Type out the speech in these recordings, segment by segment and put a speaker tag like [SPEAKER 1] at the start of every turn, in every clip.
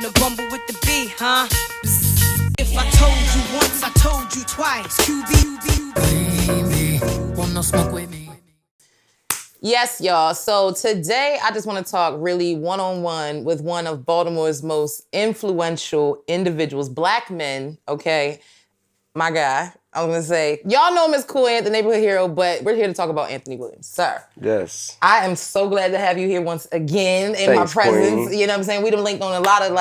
[SPEAKER 1] the rumble with the B, huh? Bzz. If I told you once, I told you twice.
[SPEAKER 2] Baby, want no smoke with me.
[SPEAKER 3] Yes, y'all. So today I just want to talk really one-on-one with one of Baltimore's most influential individuals, black men, okay? My guy. I was going to say, y'all know him as Cool Ant, the neighborhood hero, but we're here to talk about Anthony Williams. Sir.
[SPEAKER 4] Yes.
[SPEAKER 3] I am so glad to have you here once again in
[SPEAKER 4] Thanks,
[SPEAKER 3] my presence.
[SPEAKER 4] Queen.
[SPEAKER 3] You know what I'm saying? We done linked on a lot of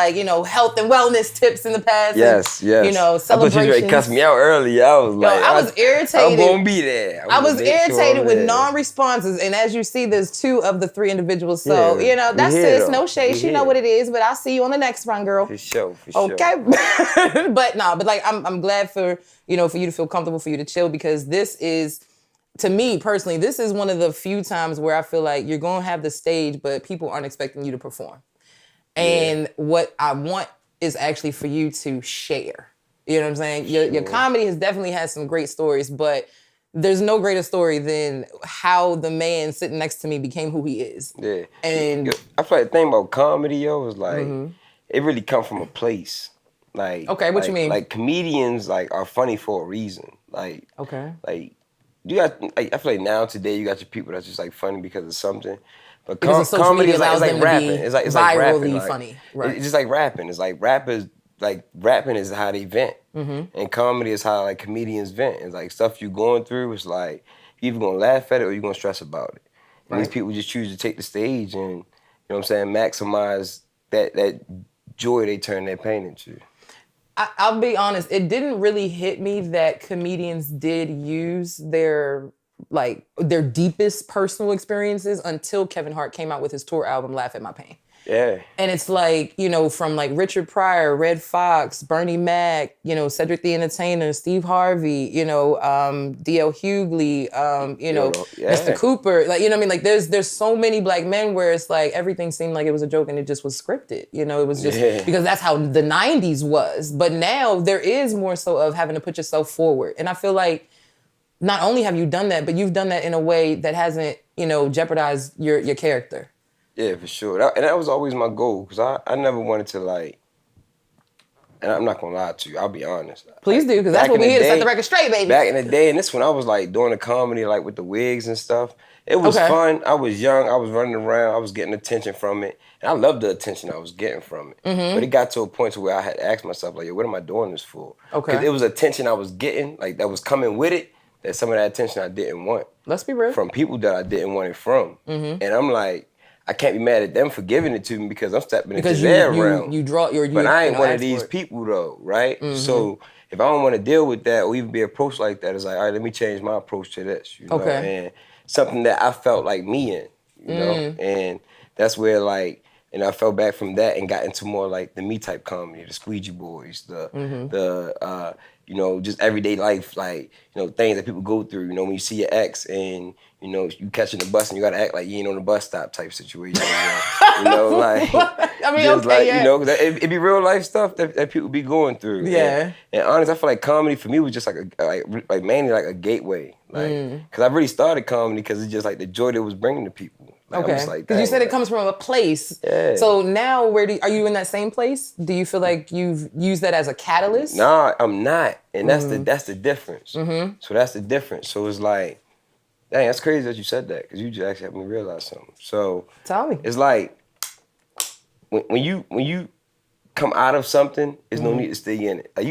[SPEAKER 3] health and wellness tips in the past.
[SPEAKER 4] Yes,
[SPEAKER 3] and,
[SPEAKER 4] yes.
[SPEAKER 3] Celebrations.
[SPEAKER 4] I thought you were ready to cuss me out earlier. I was like,
[SPEAKER 3] I was irritated.
[SPEAKER 4] I'm going to be there.
[SPEAKER 3] I was irritated with non-responses. And as you see, there's 2 of the 3 individuals. So, that's sis, no shade. She know what it is, but I'll see you on the next run, girl.
[SPEAKER 4] For sure.
[SPEAKER 3] Okay. but I'm glad for you to feel comfortable, for you to chill, because this is, to me personally, this is one of the few times where I feel like you're going to have the stage, but people aren't expecting you to perform. And what I want is actually for you to share. You know what I'm saying? Your comedy has definitely had some great stories, but there's no greater story than how the man sitting next to me became who he is.
[SPEAKER 4] Yeah.
[SPEAKER 3] And
[SPEAKER 4] I feel like the thing about comedy, is like, it really comes from a place. Like,
[SPEAKER 3] okay, what you mean?
[SPEAKER 4] Like comedians are funny for a reason. Like,
[SPEAKER 3] okay.
[SPEAKER 4] Like, you got, I feel like now today you got your people that's just funny because of something. But
[SPEAKER 3] because
[SPEAKER 4] comedy is like rapping. It's like rapping.
[SPEAKER 3] Virally funny. Right.
[SPEAKER 4] It's just like rapping. It's like rappers, rapping is how they vent. And comedy is how comedians vent. It's like stuff you going through, it's like you either gonna laugh at it or you're gonna stress about it. And these people just choose to take the stage and, you know what I'm saying, maximize that joy they turn their pain into.
[SPEAKER 3] I'll be honest, it didn't really hit me that comedians did use their deepest personal experiences until Kevin Hart came out with his tour album, Laugh at My Pain.
[SPEAKER 4] Yeah.
[SPEAKER 3] And it's from Richard Pryor, Red Fox, Bernie Mac, Cedric the Entertainer, Steve Harvey, D.L. Hughley, Mr. Cooper. There's so many black men where it's like everything seemed like it was a joke and it just was scripted. It was just because that's how the 90s was. But now there is more so of having to put yourself forward. And I feel like not only have you done that, but you've done that in a way that hasn't, jeopardized your character.
[SPEAKER 4] Yeah, for sure. That was always my goal, because I never wanted to, and I'm not going to lie to you, I'll be honest.
[SPEAKER 3] Please do, because that's what we're here to set the record straight, baby.
[SPEAKER 4] Back in the day, and this when I was, doing the comedy, with the wigs and stuff, it was fun. I was young, I was running around, I was getting attention from it, and I loved the attention I was getting from it. But it got to a point to where I had to ask myself, what am I doing this for?
[SPEAKER 3] Okay.
[SPEAKER 4] Because it was attention I was getting, that was coming with it, that some of that attention I didn't want.
[SPEAKER 3] Let's be real.
[SPEAKER 4] From people that I didn't want it from. And I'm like, I can't be mad at them for giving it to me because I'm stepping into their realm. But I ain't one of these people though, right? So if I don't want to deal with that or even be approached like that, it's like, all right, let me change my approach to this, you know? And something that I felt like me in, you know? And that's where and I fell back from that and got into more the me type comedy, the Squeegee Boys, the just everyday life, things that people go through, when you see your ex and, you catching the bus and you gotta act like you ain't on the bus stop type situation. It be real life stuff that people be going through.
[SPEAKER 3] Yeah.
[SPEAKER 4] And honestly, I feel like comedy for me was just mainly a gateway. Cause I really started comedy because it's just the joy that it was bringing to people.
[SPEAKER 3] Because you said it comes from a place. Yeah. So now are you in that same place? Do you feel like you've used that as a catalyst?
[SPEAKER 4] Nah, I'm not. And that's the difference. So that's the difference. So it's dang, that's crazy that you said that, because you just actually helped me realize something. So
[SPEAKER 3] tell me.
[SPEAKER 4] It's when you come out of something, there's no need to stay in it. When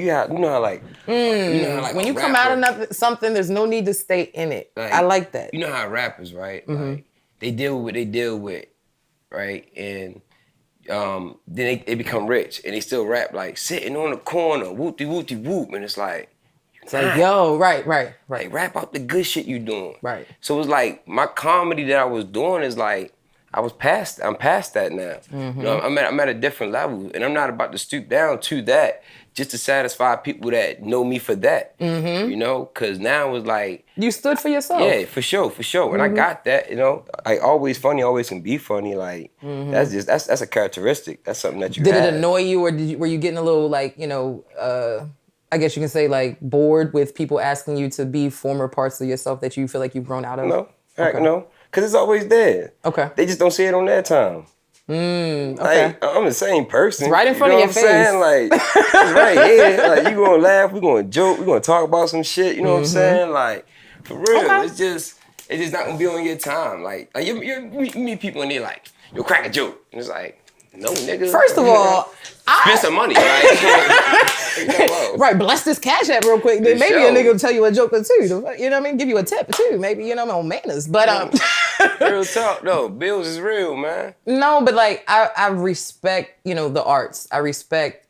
[SPEAKER 3] you come out of something, there's no need to stay in it. I like that.
[SPEAKER 4] You know how rappers, right? They deal with what they deal with, right? And then they become rich and they still rap sitting on the corner, whoop-de whoop-de whoop, and it's like,
[SPEAKER 3] yo, right.
[SPEAKER 4] Rap out the good shit you doing.
[SPEAKER 3] Right.
[SPEAKER 4] So it's my comedy that I was doing is I'm past that now. I'm at a different level, and I'm not about to stoop down to that just to satisfy people that know me for that. Because now it's
[SPEAKER 3] you stood for yourself.
[SPEAKER 4] Yeah, for sure. And I got that, always funny, always can be funny. That's a characteristic. That's something that you
[SPEAKER 3] Did
[SPEAKER 4] have.
[SPEAKER 3] it annoy you, or were you getting a little I guess you can say bored with people asking you to be former parts of yourself that you feel like you've grown out of?
[SPEAKER 4] No, no, because it's always there.
[SPEAKER 3] Okay.
[SPEAKER 4] They just don't see it on their time.
[SPEAKER 3] Okay.
[SPEAKER 4] Like, I'm the same person.
[SPEAKER 3] It's right in front of your face.
[SPEAKER 4] Saying? Like, it's right here. Like, you gonna laugh, we gonna joke, we gonna talk about some shit. You know what I'm saying? Like, for real, it's just not gonna be on your time. Like you meet people and they're like, yo, crack a joke. And it's like, no, nigga.
[SPEAKER 3] First of all,
[SPEAKER 4] spend some money. Like,
[SPEAKER 3] right, bless this Cash App real quick. Then maybe a nigga will tell you a joke or two. You know what I mean? Give you a tip too. Maybe, on manners. But
[SPEAKER 4] real talk, though. Bills is real, man.
[SPEAKER 3] No, but like I respect, the arts. I respect,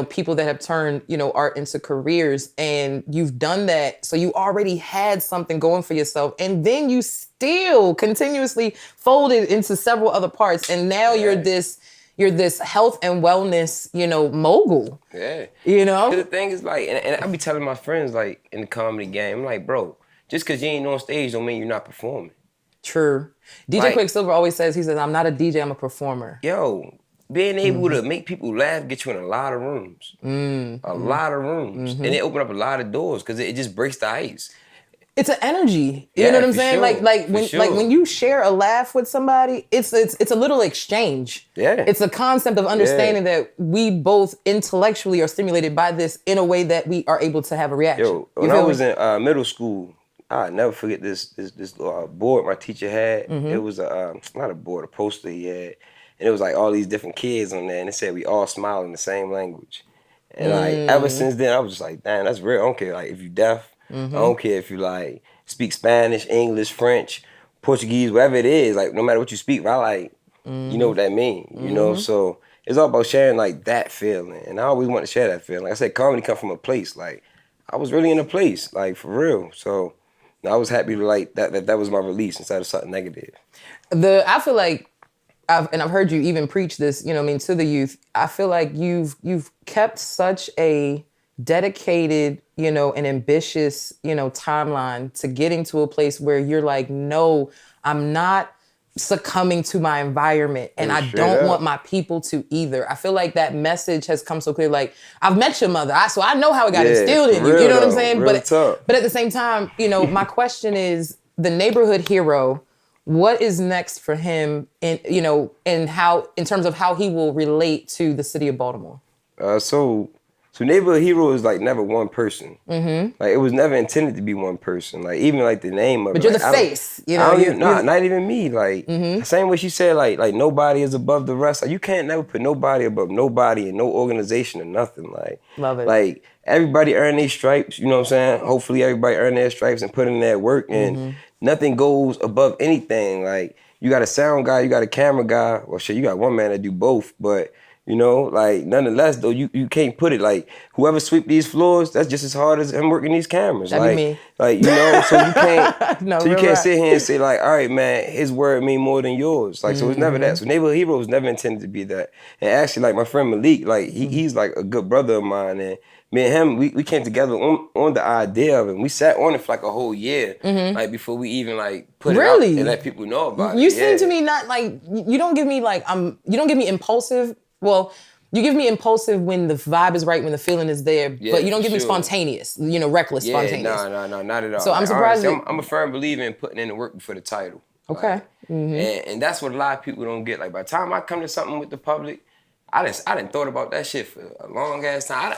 [SPEAKER 3] people that have turned, art into careers, and you've done that. So you already had something going for yourself, and then you still continuously folded into several other parts, and now you're this health and wellness, mogul.
[SPEAKER 4] Yeah.
[SPEAKER 3] Cause
[SPEAKER 4] the thing is like, and I be telling my friends like in the comedy game, I'm like, bro, just cause you ain't on stage don't mean you're not performing.
[SPEAKER 3] True. DJ Quicksilver always says, I'm not a DJ, I'm a performer.
[SPEAKER 4] Yo, being able to make people laugh, get you in a lot of rooms. A lot of rooms. And it open up a lot of doors because it just breaks the ice.
[SPEAKER 3] It's an energy. You know what I'm saying?
[SPEAKER 4] Sure.
[SPEAKER 3] Like when you share a laugh with somebody, it's a little exchange.
[SPEAKER 4] Yeah.
[SPEAKER 3] It's a concept of understanding that we both intellectually are stimulated by this in a way that we are able to have a reaction.
[SPEAKER 4] Yo, when I was in middle school, I'll never forget this board my teacher had. It was not a board, a poster he had. And it was like all these different kids on there, and it said we all smile in the same language. And like ever since then, I was just like, damn, that's real. I don't care like if you deaf. I don't care if you like speak Spanish, English, French, Portuguese, whatever it is. Like no matter what you speak, I like you know what that means. You know, so it's all about sharing like that feeling. And I always want to share that feeling. Like I said, comedy come from a place. Like I was really in a place, like for real. So I was happy to like that was my release instead of something negative.
[SPEAKER 3] I feel like I've heard you even preach this, to the youth. I feel like you've kept such a dedicated, and ambitious, timeline to getting to a place where you're like, no, I'm not succumbing to my environment, and I don't want my people to either. I feel like that message has come so clear. Like, I've met your mother, so I know how it got instilled in you. You know what I'm saying? But at the same time, my question is, the neighborhood hero, what is next for him, and how, in terms of how he will relate to the city of Baltimore?
[SPEAKER 4] So neighborhood hero is like never one person. Like it was never intended to be one person. Like even like the name of it.
[SPEAKER 3] But you're the face,
[SPEAKER 4] not even me. Like same way she said, like nobody is above the rest. Like you can't never put nobody above nobody in no organization or nothing. Like
[SPEAKER 3] love it.
[SPEAKER 4] Like everybody earn their stripes. You know what I'm saying? Hopefully everybody earn their stripes and put in their work, and nothing goes above anything. Like you got a sound guy, you got a camera guy. Well, shit, you got one man that do both, but. Like nonetheless though, you can't put it like whoever sweep these floors, that's just as hard as him working these cameras.
[SPEAKER 3] That'd be me.
[SPEAKER 4] Like so you can't sit here and say like, all right, man, his word mean more than yours. Like so it's never that. So neighborhood hero was never intended to be that. And actually, like my friend Malik, like he's like a good brother of mine, and me and him, we came together on the idea of it. And we sat on it for like a whole year, like before we even like put it out and let people know about it.
[SPEAKER 3] You seem to me not like you don't give me like you don't give me impulsive. Well, you give me impulsive when the vibe is right, when the feeling is there, but you don't give me spontaneous, reckless spontaneous.
[SPEAKER 4] No, not at all.
[SPEAKER 3] So I'm surprised.
[SPEAKER 4] Honestly, I'm a firm believer in putting in the work before the title.
[SPEAKER 3] Okay.
[SPEAKER 4] Like, and that's what a lot of people don't get. Like by the time I come to something with the public, I didn't thought about that shit for a long ass time.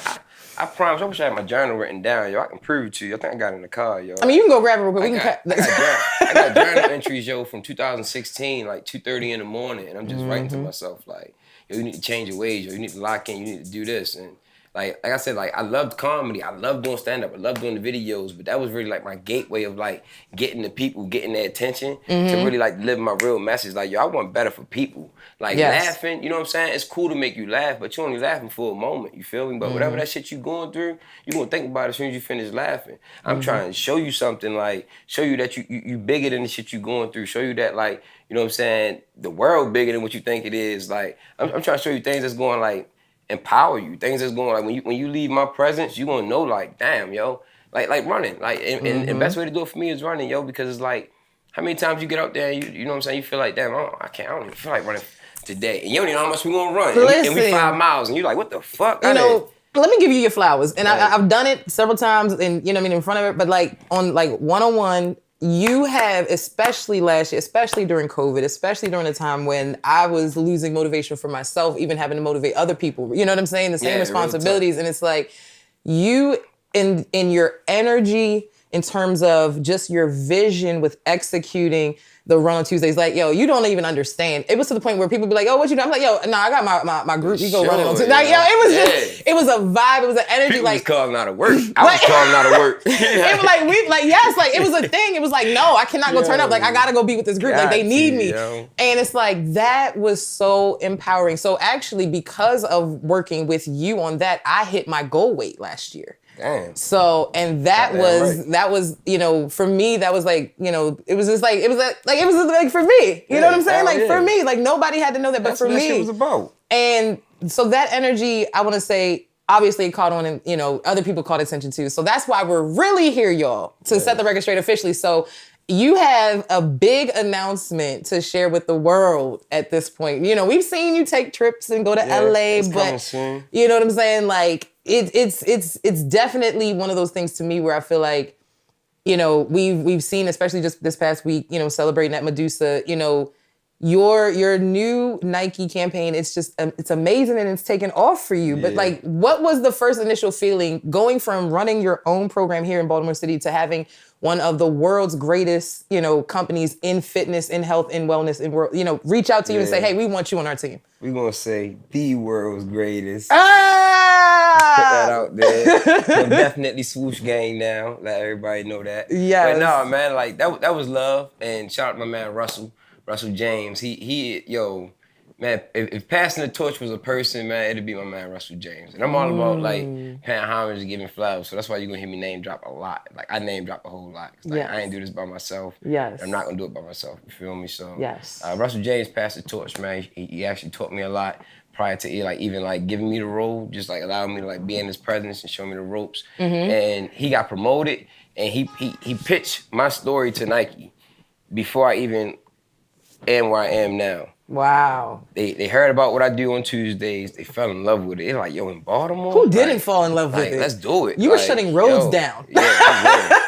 [SPEAKER 4] I promise. I wish I had my journal written down, yo. I can prove it to you. I think I got it in the car, yo.
[SPEAKER 3] I mean, you can go grab it real quick.
[SPEAKER 4] I got journal entries, yo, from 2016, like 2:30 in the morning, and I'm just writing to myself like. Yo, you need to change your ways, yo. You need to lock in, you need to do this. And like I said, like I loved comedy. I loved doing stand-up. I loved doing the videos, but that was really like my gateway of like getting the people, getting their attention to really like live my real message. Like, yo, I want better for people. Like laughing, you know what I'm saying? It's cool to make you laugh, but you're only laughing for a moment, you feel me? But whatever that shit you going through, you're gonna think about it as soon as you finish laughing. I'm trying to show you something, like show you that you bigger than the shit you going through, show you that like, you know what I'm saying, the world bigger than what you think it is. Like, I'm trying to show you things that's going like empower you. Things that's going like when you leave my presence, you gonna know like, damn, yo, like running. Like and the best way to do it for me is running, yo, because it's like how many times you get out there and you know what I'm saying, you feel like, damn, I don't even feel like running today. And you don't even know how much we gonna run. And we 5 miles and you're like, what the fuck?
[SPEAKER 3] Let me give you your flowers. And I've done it several times and in front of it, but like on like one-on-one, you have, especially last year, especially during COVID, especially during a time when I was losing motivation for myself, even having to motivate other people. You know what I'm saying? The same responsibilities. And it's like you in your energy in terms of just your vision with executing the Run on Tuesdays, like, yo, you don't even understand. It was to the point where people be like, oh, what you do? I'm like, yo, no, I got my group. You go run it on Tuesdays. Like, yo, it was just, it was a vibe. It was an energy.
[SPEAKER 4] People
[SPEAKER 3] like,
[SPEAKER 4] was calling out of work. I was calling out of work.
[SPEAKER 3] It was like, it was a thing. It was like, no, I cannot go turn up. Like, I gotta go be with this group. Like, they need me. Yo. And it's like, that was so empowering. So actually, because of working with you on that, I hit my goal weight last year.
[SPEAKER 4] Damn.
[SPEAKER 3] So, and that was, you know, for me, that was like, you know, it was just like, it was like for me, you know what I'm saying? Like for me, like nobody had to know that, but for me. That's what that shit was about. And so that energy, I want to say, obviously it caught on and, you know, other people caught attention too. So that's why we're really here, y'all, to set the record straight officially. So you have a big announcement to share with the world at this point. You know, we've seen you take trips and go to LA, but you know what I'm saying? Like, it's definitely one of those things to me where I feel like, you know, we've seen, especially just this past week, you know, celebrating at Medusa, you know, your new Nike campaign, it's just, it's amazing and it's taken off for you. Yeah. But like, what was the first initial feeling going from running your own program here in Baltimore City to having one of the world's greatest, you know, companies in fitness, in health, in wellness, in world, you know, reach out to you and say, hey, we want you on our team?
[SPEAKER 4] We're going to say the world's greatest. Put that out there. So definitely Swoosh Gang now. Let everybody know that.
[SPEAKER 3] Yeah.
[SPEAKER 4] But no, man, like that was love. And shout out to my man Russell James. He yo, man, if passing the torch was a person, man, it'd be my man Russell James. And I'm all about like paying homage and giving flowers. So that's why you're gonna hear me name drop a lot. Like I name drop a whole lot. Like I ain't do this by myself.
[SPEAKER 3] Yes.
[SPEAKER 4] I'm not gonna do it by myself. You feel me? So
[SPEAKER 3] yes.
[SPEAKER 4] Russell James passed the torch, man. He actually taught me a lot prior to like even like giving me the role, just like allowing me to like be in his presence and show me the ropes. And he got promoted and he pitched my story to Nike before I even am where I am now.
[SPEAKER 3] Wow.
[SPEAKER 4] They heard about what I do on Tuesdays. They fell in love with it. They're like, yo, in Baltimore?
[SPEAKER 3] Who didn't fall in love with it?
[SPEAKER 4] Let's do it.
[SPEAKER 3] You were shutting roads down.
[SPEAKER 4] Yeah,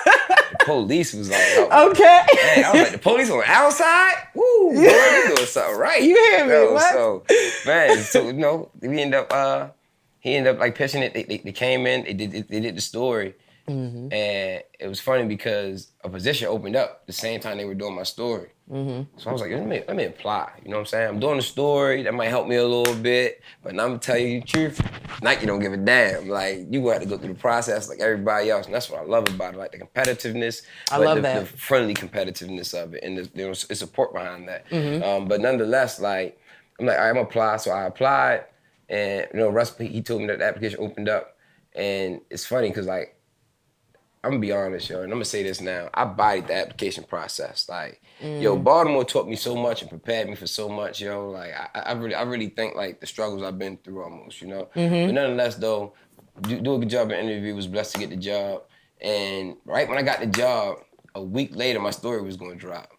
[SPEAKER 4] the police was like,
[SPEAKER 3] okay.
[SPEAKER 4] Hey, I was like, the police on the outside? Woo, boy, you doing something right.
[SPEAKER 3] You hear me? What?
[SPEAKER 4] So, man, you know, we end up, he ended up like pitching it. They came in, they did the story. And it was funny because a position opened up the same time they were doing my story. So I was like, let me apply. You know what I'm saying? I'm doing the story. That might help me a little bit. But now I'm going to tell you the truth. Nike don't give a damn. Like, you going to have to go through the process like everybody else. And that's what I love about it. Like, the competitiveness.
[SPEAKER 3] I love that.
[SPEAKER 4] The friendly competitiveness of it. And there's support behind that. But nonetheless, like, I'm like, all right, I'm going to apply. So I applied. And, you know, Russ, he told me that the application opened up. And it's funny because, like, I'm gonna be honest, yo, and I'm gonna say this now. I bodied the application process. Like, yo, Baltimore taught me so much and prepared me for so much, yo. Like, I really think like the struggles I've been through almost, you know. But nonetheless, though, do a good job in the interview. Was blessed to get the job, and right when I got the job, a week later, my story was gonna drop.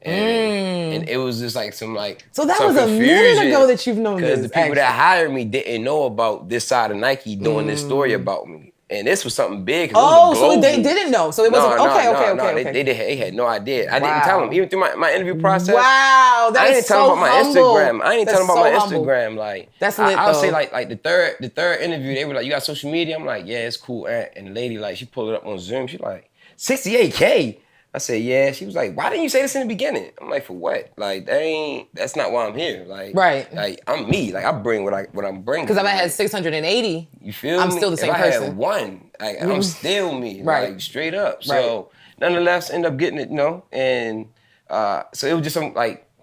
[SPEAKER 4] And it was just like some like
[SPEAKER 3] so that was a minute ago that you've known this.
[SPEAKER 4] Because the people that hired me didn't know about this side of Nike doing this story about me. And this was something big.
[SPEAKER 3] Oh, so they didn't know. So it wasn't okay.
[SPEAKER 4] They had no idea. I didn't tell them, even through my interview process.
[SPEAKER 3] Wow,
[SPEAKER 4] I didn't tell them about my Instagram. I didn't tell them about my
[SPEAKER 3] humble.
[SPEAKER 4] Instagram. Like
[SPEAKER 3] that's lit,
[SPEAKER 4] I'll say like the third interview, they were like, "You got social media?" I'm like, "Yeah, it's cool." And the lady like she pulled it up on Zoom. She's like, "68K." I said, yeah. She was like, why didn't you say this in the beginning? I'm like, for what? Like, that's not why I'm here. Like,
[SPEAKER 3] right.
[SPEAKER 4] Like, I'm me. Like, I bring what I'm bringing.
[SPEAKER 3] Because if I had 680,
[SPEAKER 4] you feel
[SPEAKER 3] I'm
[SPEAKER 4] me?
[SPEAKER 3] still the same person.
[SPEAKER 4] If I had one, like, I'm still me.
[SPEAKER 3] Right.
[SPEAKER 4] Like, straight up. So, nonetheless, end up getting it, you know? And so it was just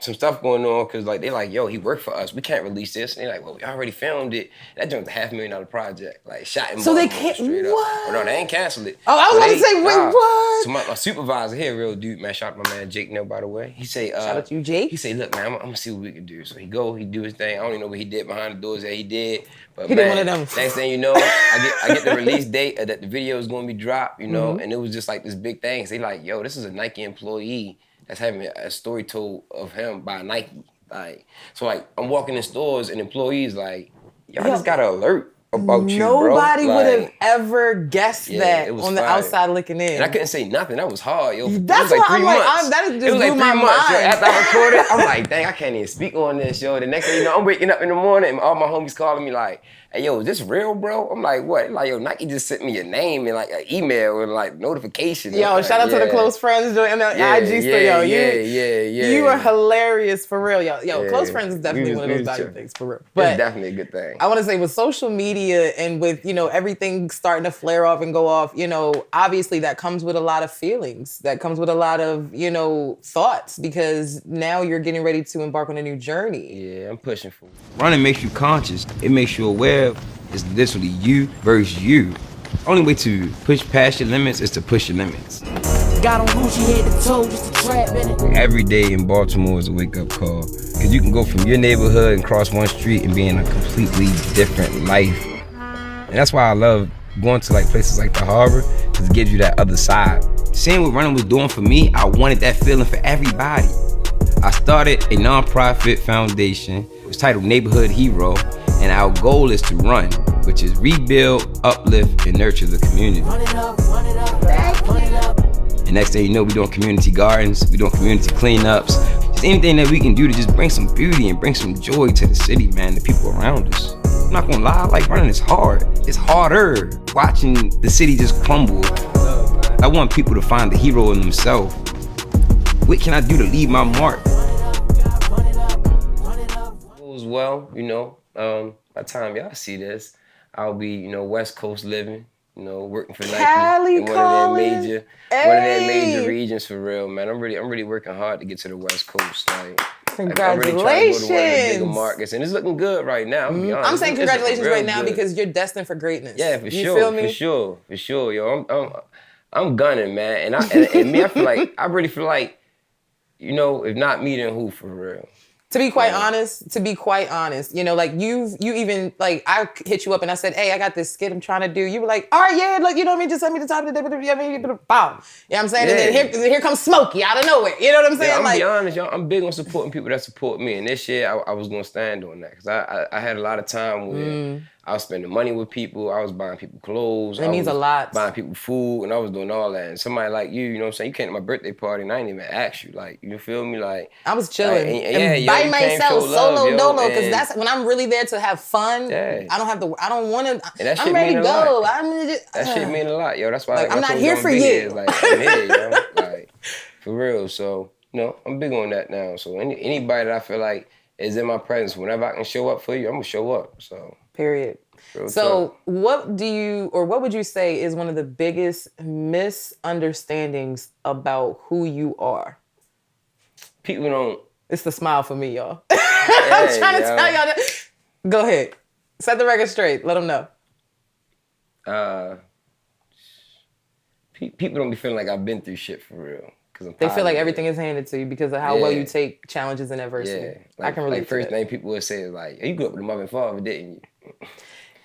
[SPEAKER 4] some stuff going on because like they like, yo, he worked for us. We can't release this. And they're like, well, we already filmed it. That joint's a $500,000 project. Like shot in.
[SPEAKER 3] So they can't. What?
[SPEAKER 4] Oh, no, they ain't canceled it.
[SPEAKER 3] Oh, I was about to say, wait, what?
[SPEAKER 4] So my supervisor here, real dude, man. Shout out to my man Jake Neal, by the way. He say,
[SPEAKER 3] shout out to you, Jake.
[SPEAKER 4] He say, look, man, I'm gonna see what we can do. So he do his thing. I don't even know what he did behind the doors that he did. But
[SPEAKER 3] he
[SPEAKER 4] man,
[SPEAKER 3] did one of them.
[SPEAKER 4] Next thing you know, I get the release date that the video is gonna be dropped. You know, and it was just like this big thing. So they like, yo, this is a Nike employee that's having a story told of him by Nike. Like, so like I'm walking in stores and employees like, y'all just got an alert about you,
[SPEAKER 3] bro. Nobody would have ever guessed that on the outside looking in.
[SPEAKER 4] And I couldn't say nothing. That was hard, yo.
[SPEAKER 3] That's why I'm like, that just blew my mind.
[SPEAKER 4] Yo. After I recorded, I'm like, dang, I can't even speak on this, yo. The next thing you know, I'm waking up in the morning and all my homies calling me like, hey, yo, is this real, bro? I'm like, what? Like, yo, Nike just sent me your name and like an email and like notification.
[SPEAKER 3] Yo,
[SPEAKER 4] like,
[SPEAKER 3] shout out to the close friends doing the IG stuff, yo. You are hilarious for real, yo. Close friends is definitely one of those valuable things for real.
[SPEAKER 4] But it's definitely a good thing.
[SPEAKER 3] I want to say with social media and with, everything starting to flare off and go off, obviously that comes with a lot of feelings. That comes with a lot of, thoughts because now you're getting ready to embark on a new journey.
[SPEAKER 4] Yeah, I'm pushing for it. Running makes you conscious. It makes you aware. It's literally you versus you. Only way to push past your limits is to push your limits.
[SPEAKER 1] Got on Gucci head to toe just to trap in it.
[SPEAKER 4] Every day in Baltimore is a wake-up call. Because you can go from your neighborhood and cross one street and be in a completely different life. And that's why I love going to like places like the Harbor, because it gives you that other side. Seeing what running was doing for me, I wanted that feeling for everybody. I started a nonprofit foundation. It was titled Neighborhood Hero. And our goal is to run, which is rebuild, uplift, and nurture the community.
[SPEAKER 1] Run it up, run it up, run it up.
[SPEAKER 4] And next thing you know, we're doing community gardens, we're doing community cleanups. Just anything that we can do to just bring some beauty and bring some joy to the city, man, the people around us. I'm not gonna lie, like running is hard. It's harder watching the city just crumble. I want people to find the hero in themselves. What can I do to leave my mark? As well, by the time y'all see this, I'll be, West Coast living, working for Nike in one of their major regions for real, man. I'm really working hard to get to the West Coast.
[SPEAKER 3] Congratulations.
[SPEAKER 4] I'm really trying to go to one of the bigger markets, and it's looking good right now.
[SPEAKER 3] I'm saying congratulations right now because you're destined for greatness.
[SPEAKER 4] Yeah, for sure, yo. I'm gunning, man, and me, I really feel like, if not me, then who for real?
[SPEAKER 3] To be quite honest, like you even, like, I hit you up and I said, hey, I got this skit I'm trying to do. You were like, all right, yeah, look, just send me the top of the boom. You know what I'm saying? Yeah. And then here comes Smokey out of nowhere. You know what I'm saying?
[SPEAKER 4] Yeah, be honest, y'all, I'm big on supporting people that support me. And this year, I was going to stand on that because I had a lot of time where I was spending money with people. I was buying people clothes.
[SPEAKER 3] It means a lot.
[SPEAKER 4] Buying people food, and I was doing all that. And somebody like you know what I'm saying? You came to my birthday party, and I didn't even ask you. Like, you feel me? Like,
[SPEAKER 3] I was chilling. And by myself, solo dolo, because that's when I'm really there to have fun.
[SPEAKER 4] Yeah.
[SPEAKER 3] I don't want to. I'm ready to go.
[SPEAKER 4] That shit mean a lot, yo. That's why
[SPEAKER 3] I'm not here for you.
[SPEAKER 4] Like, I'm here, yo. Like, for real. So, I'm big on that now. So anybody that I feel like is in my presence, whenever I can show up for you, I'm gonna show up. So.
[SPEAKER 3] Period. So what would you say is one of the biggest misunderstandings about who you are?
[SPEAKER 4] People don't.
[SPEAKER 3] It's the smile for me, y'all. I'm trying to tell y'all that. Go ahead. Set the record straight. Let them know.
[SPEAKER 4] People don't be feeling like I've been through shit for real.
[SPEAKER 3] They feel like everything is handed to you because of how well you take challenges and adversity.
[SPEAKER 4] Yeah. Like, I can relate to first thing people would say is like, you grew up with a mother and father, didn't you?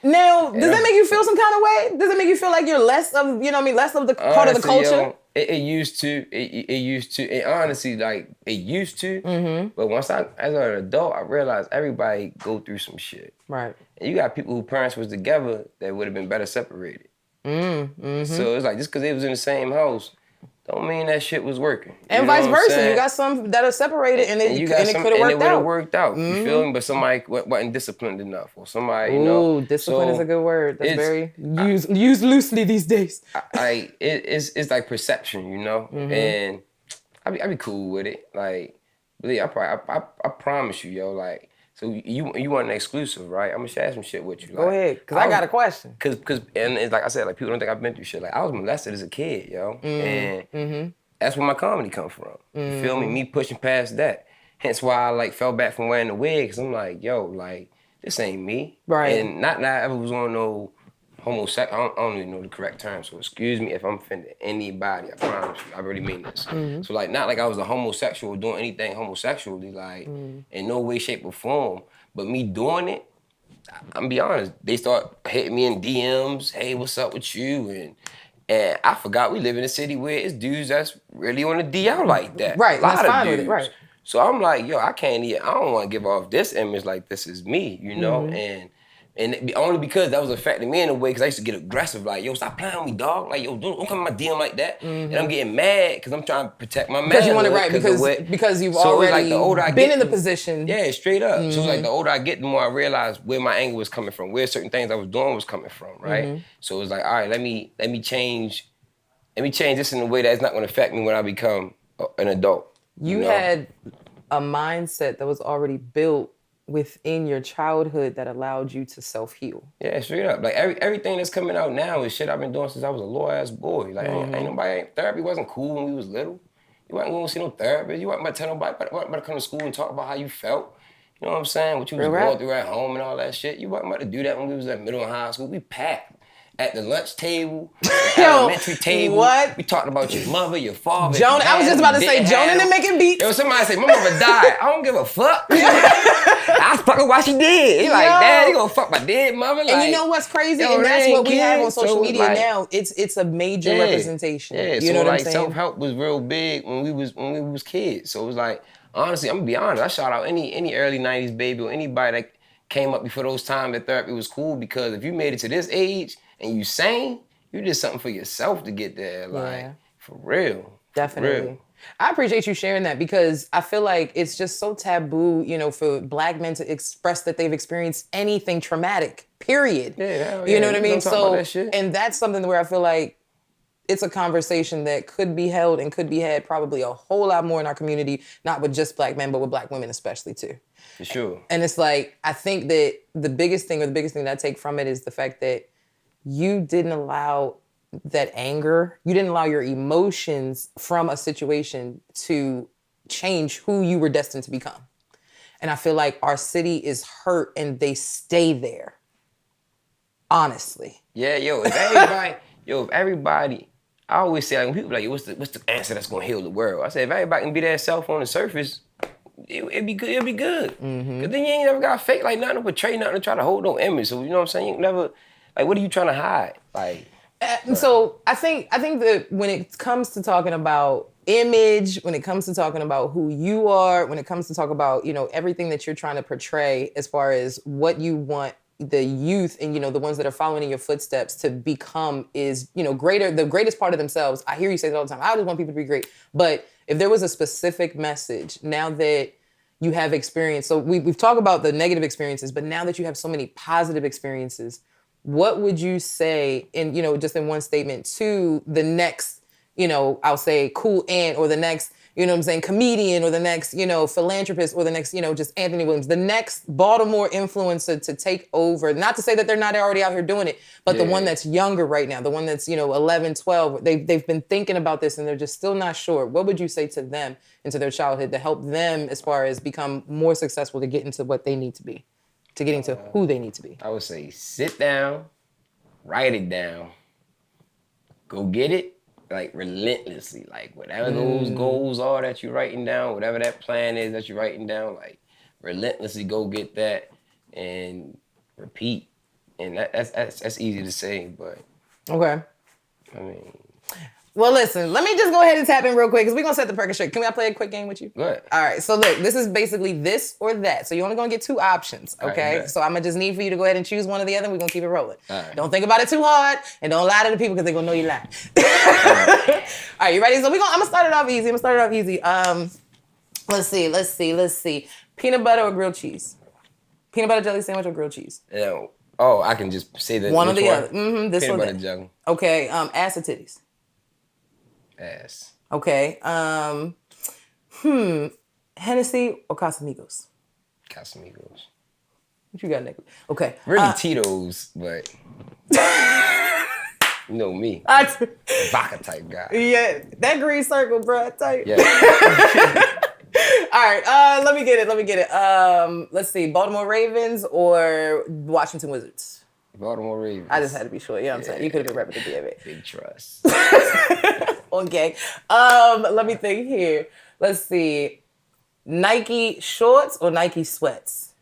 [SPEAKER 3] Now, does that make you feel some kind of way? Does it make you feel like you're less of, less of the part of the culture?
[SPEAKER 4] Yo, it used to. It used to. And honestly, like, it used to. Mm-hmm. But once as an adult, I realized everybody go through some shit.
[SPEAKER 3] Right.
[SPEAKER 4] And you got people whose parents was together that would have been better separated. Mm-hmm. So it's like, just because they was in the same house, don't mean that shit was working.
[SPEAKER 3] And vice versa. You got some that are seperated and it could have worked out.
[SPEAKER 4] Mm-hmm. You feel me? But somebody wasn't disciplined enough. Or somebody,
[SPEAKER 3] discipline is a good word. That's very used loosely these days.
[SPEAKER 4] It's like perception, Mm-hmm. And I be cool with it. Like, I promise you, yo, like, so you want an exclusive, right? I'm gonna share some shit with you.
[SPEAKER 3] Go ahead, because I got a question.
[SPEAKER 4] Cause and it's like I said, like, people don't think I've been through shit. Like, I was molested as a kid, yo. Mm-hmm. And that's where my comedy come from. You feel me? Me pushing past that. Hence why I like fell back from wearing the wig, cause I'm like, yo, like, this ain't me.
[SPEAKER 3] Right.
[SPEAKER 4] And not that I ever was on no homosexual, I don't even know the correct term, so excuse me if I'm offending anybody, I promise you, I really mean this. Mm-hmm. So like, not like I was a homosexual doing anything homosexually, like, in no way, shape, or form, but me doing it, I'm gonna be honest, they start hitting me in DMs, hey, what's up with you, and I forgot we live in a city where it's dudes that's really on the DL like that.
[SPEAKER 3] Right,
[SPEAKER 4] a lot
[SPEAKER 3] that's
[SPEAKER 4] of
[SPEAKER 3] fine
[SPEAKER 4] dudes.
[SPEAKER 3] with it, right.
[SPEAKER 4] So I'm like, yo, I don't wanna give off this image like this is me, and And only because that was affecting me in a way, because I used to get aggressive, like, yo, stop playing with me, dog. Like, yo, don't come in my DM like that. And I'm getting mad because I'm trying to protect my man.
[SPEAKER 3] Because you want it right, because you've already been in the position.
[SPEAKER 4] Yeah, straight up. So it's like the older I get, the more I realize where my anger was coming from, where certain things I was doing was coming from, right? So it's like, all right, let me change this in a way that's not going to affect me when I become an adult.
[SPEAKER 3] You had a mindset that was already built within your childhood that allowed you to self-heal.
[SPEAKER 4] Yeah, straight up. Like everything that's coming out now is shit I've been doing since I was a little ass boy. Like therapy wasn't cool when we was little. You wasn't going to see no therapist. You wasn't about to tell nobody about to come to school and talk about how you felt. You know what I'm saying? What you was going through at home and all that shit. You wasn't about to do that when we was at middle and high school. We packed at the lunch table, the elementary table.
[SPEAKER 3] What?
[SPEAKER 4] We talked about your mother, your father.
[SPEAKER 3] I was just about to say, Jonan and making beats.
[SPEAKER 4] Yo, somebody say, my mother died. I don't give a fuck. I was fucking why she did. He like, Dad, you gonna fuck my dead mother?
[SPEAKER 3] And you know what's crazy? And that's what we have on social media now. It's a major representation.
[SPEAKER 4] Yeah,
[SPEAKER 3] you know what I'm saying?
[SPEAKER 4] Self-help was real big when we was kids. So it was like, honestly, I'm gonna be honest, I shout out any early 90s baby or anybody that came up before those times that therapy was cool, because if you made it to this age and you sane, you did something for yourself to get there. Like, for real.
[SPEAKER 3] Definitely.
[SPEAKER 4] For real.
[SPEAKER 3] I appreciate you sharing that, because I feel like it's just so taboo, for Black men to express that they've experienced anything traumatic, period.
[SPEAKER 4] Yeah,
[SPEAKER 3] you know what I mean?
[SPEAKER 4] So,
[SPEAKER 3] and that's something where I feel like it's a conversation that could be held and could be had probably a whole lot more in our community, not with just Black men, but with Black women especially too.
[SPEAKER 4] For sure.
[SPEAKER 3] And it's like, I think that the biggest thing that I take from it is the fact that you didn't allow that anger, you didn't allow your emotions from a situation to change who you were destined to become. And I feel like our city is hurt and they stay there. Honestly.
[SPEAKER 4] Yeah, if everybody, I always say, like, when people are like, what's the answer that's gonna heal the world? I say, if everybody can be that self on the surface, it'd be good. Cause then you ain't never got fake like nothing to portray nothing to try to hold no image. So you know what I'm saying? You never, like, what are you trying to hide? Like,
[SPEAKER 3] so I think that when it comes to talking about image, when it comes to talking about who you are, when it comes to talk about, everything that you're trying to portray as far as what you want the youth and, the ones that are following in your footsteps to become is, the greatest part of themselves. I hear you say that all the time. I just want people to be great. But if there was a specific message, now that you have experience, so we've talked about the negative experiences, but now that you have so many positive experiences, what would you say in, just in one statement to the next, I'll say cool aunt, or the next, comedian, or the next, philanthropist, or the next, just Anthony Williams, the next Baltimore influencer to take over? Not to say that they're not already out here doing it, but the one that's younger right now, the one that's, 11, 12, they've been thinking about this and they're just still not sure. What would you say to them into their childhood to help them as far as become more successful to get into what they need to be? To getting to who they need to be?
[SPEAKER 4] I would say sit down, write it down, go get it, like relentlessly. Like whatever those goals are that you're writing down, whatever that plan is that you're writing down, like relentlessly go get that and repeat. And that's easy to say, but
[SPEAKER 3] okay.
[SPEAKER 4] I mean.
[SPEAKER 3] Well, listen, let me just go ahead and tap in real quick because we're going to set the record straight. Can I play a quick game with you?
[SPEAKER 4] Go ahead.
[SPEAKER 3] All right. So, look, this is basically this or that. So, you're only going to get two options, okay? Right, so, I'm going to just need for you to go ahead and choose one or the other, and we're going to keep it rolling.
[SPEAKER 4] All right.
[SPEAKER 3] Don't think about it too hard, and don't lie to the people because they're going to know you lying. All right, you ready? So, I'm going to start it off easy. Let's see. Peanut butter or grilled cheese? Peanut butter jelly sandwich or grilled cheese?
[SPEAKER 4] Yeah. Oh, I can just say that.
[SPEAKER 3] One or the other. This
[SPEAKER 4] Peanut
[SPEAKER 3] one.
[SPEAKER 4] butter jelly.
[SPEAKER 3] Okay. Ass or titties?
[SPEAKER 4] Ass.
[SPEAKER 3] Okay. Hennessy or Casamigos?
[SPEAKER 4] Casamigos.
[SPEAKER 3] What you got, Nick? Okay.
[SPEAKER 4] Really Tito's, but you know me. Vodka type guy.
[SPEAKER 3] Yeah, that green circle, bro. Type.
[SPEAKER 4] Yeah.
[SPEAKER 3] All right. Let me get it. Let's see. Baltimore Ravens or Washington Wizards?
[SPEAKER 4] Baltimore Ravens.
[SPEAKER 3] I just had to be sure. Yeah, I'm saying you could have been repping the DMA.
[SPEAKER 4] Big trust.
[SPEAKER 3] Okay. Let me think here. Let's see. Nike shorts or Nike sweats?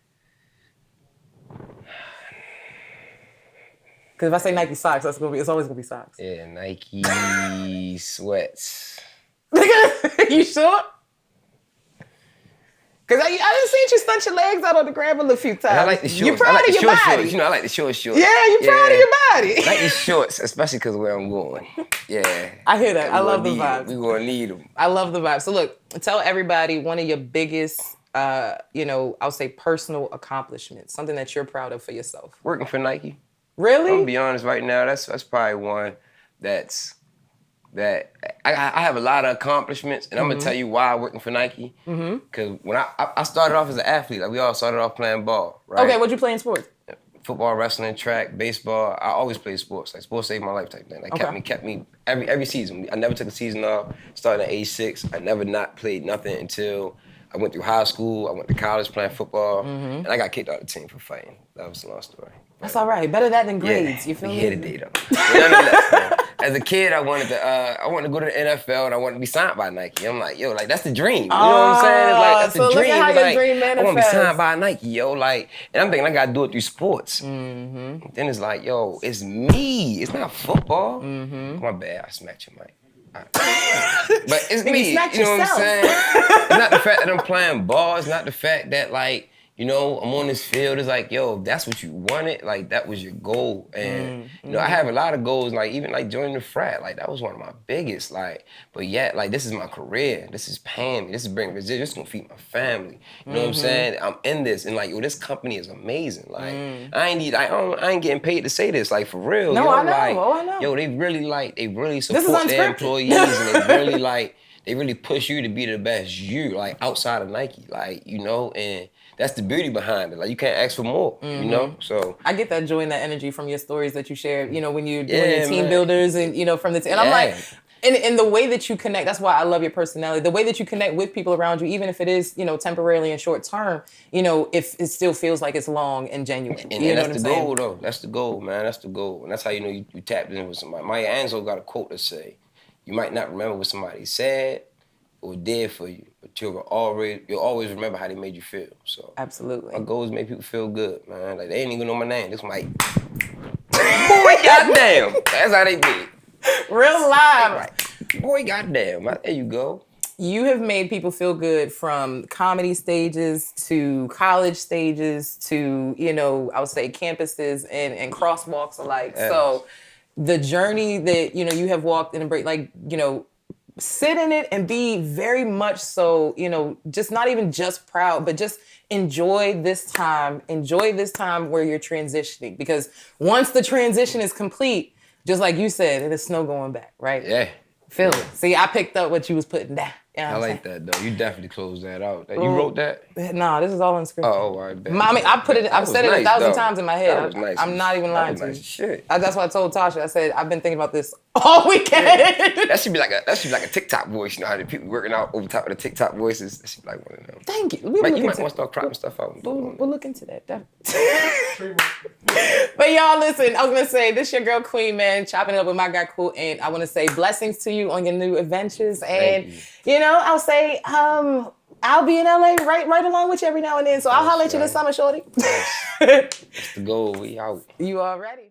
[SPEAKER 3] Because if I say Nike socks, it's always gonna be socks.
[SPEAKER 4] Yeah, Nike sweats.
[SPEAKER 3] You sure? Because I done seen you stunt your legs out on the gram a few times.
[SPEAKER 4] And I like the shorts.
[SPEAKER 3] You're proud of your body.
[SPEAKER 4] Shorts. You know, I like the shorts.
[SPEAKER 3] Yeah, you're proud of your body.
[SPEAKER 4] I like these shorts, especially because where I'm going. Yeah.
[SPEAKER 3] I hear that. I love the vibes.
[SPEAKER 4] We're going to need them.
[SPEAKER 3] I love the vibes. So look, tell everybody one of your biggest, I'll say personal accomplishments, something that you're proud of for yourself.
[SPEAKER 4] Working for Nike.
[SPEAKER 3] Really?
[SPEAKER 4] I'm going to be honest right now, that's probably one that I have a lot of accomplishments, and I'm gonna tell you why I'm working for Nike. Because when I started off as an athlete, like we all started off playing ball, right?
[SPEAKER 3] Okay, what'd you play in sports?
[SPEAKER 4] Football, wrestling, track, baseball. I always played sports. Like sports saved my life type thing. Like kept me every season. I never took a season off. Started at age 6. I never not played nothing until I went through high school. I went to college playing football, and I got kicked out of the team for fighting. That was a long story.
[SPEAKER 3] That's all right. Better that than grades. You feel me?
[SPEAKER 4] Here today though. As a kid, I wanted to go to the NFL and I wanted to be signed by Nike. I'm like, yo, like that's the dream. You know what I'm saying? It's like that's the dream.
[SPEAKER 3] Look at how your dream
[SPEAKER 4] manifests. I want to be signed by Nike, yo. Like, and I'm thinking I gotta do it through sports. Then it's like, yo, it's me. It's not football. My bad. I smacked your mic. But it's me. You know what I'm saying? It's not the fact that I'm playing ball. It's not the fact that like, I'm on this field. It's like, yo, if that's what you wanted, like that was your goal. And I have a lot of goals, like even like joining the frat, like that was one of my biggest, like, but yet, like this is my career. This is paying me. This is bringing residuals. This is gonna feed my family. You know what I'm saying? I'm in this, and like, yo, this company is amazing. Like, I ain't getting paid to say this, like for real.
[SPEAKER 3] No, I know. I know.
[SPEAKER 4] Yo, they really support their employees, and they really push you to be the best you, like outside of Nike, like, and that's the beauty behind it. Like, you can't ask for more, So I
[SPEAKER 3] get that joy and that energy from your stories that you share, when you're doing your team builders and, from the team. And I'm like, and the way that you connect, that's why I love your personality. The way that you connect with people around you, even if it is, temporarily and short term, if it still feels like it's long and genuine.
[SPEAKER 4] And that's the goal, though. That's the goal, man. That's the goal. And that's how you tapped in with somebody. Maya Angelou got a quote that say, you might not remember what somebody said or did for you, but you'll always remember how they made you feel. So
[SPEAKER 3] absolutely,
[SPEAKER 4] my goal is to make people feel good, man. Like they ain't even know my name. This mic, boy, goddamn. That's how they did.
[SPEAKER 3] Real live,
[SPEAKER 4] right? Boy, goddamn. There you go.
[SPEAKER 3] You have made people feel good from comedy stages to college stages to I would say campuses and crosswalks alike. Yes. So the journey that you have walked and embraced, like sit in it and be very much so, just not even just proud, but just enjoy this time where you're transitioning. Because once the transition is complete, just like you said, there's no going back, right?
[SPEAKER 4] Yeah.
[SPEAKER 3] Feel it. See, I picked up what you was putting down.
[SPEAKER 4] I like that though. You definitely closed that out. You wrote that?
[SPEAKER 3] Nah, this is all unscripted.
[SPEAKER 4] Oh, I bet.
[SPEAKER 3] I've said it 1,000 times in my head.
[SPEAKER 4] That was nice.
[SPEAKER 3] I'm not even lying to you.
[SPEAKER 4] Shit.
[SPEAKER 3] That's what I told Tasha. I said I've been thinking about this all weekend.
[SPEAKER 4] Yeah. That should be like a TikTok voice. You know how the people working out over top of the TikTok voices. That should be like one of them.
[SPEAKER 3] Thank you.
[SPEAKER 4] You might want to start cropping stuff out.
[SPEAKER 3] We'll look into that. But y'all, listen. I was gonna say this your girl Queen, man, chopping it up with my guy Cool, and I want to say blessings to you on your new adventures, and I'll say I'll be in LA right along with you every now and then. So I'll holler at you this summer, shorty.
[SPEAKER 4] That's the goal. We out.
[SPEAKER 3] You already.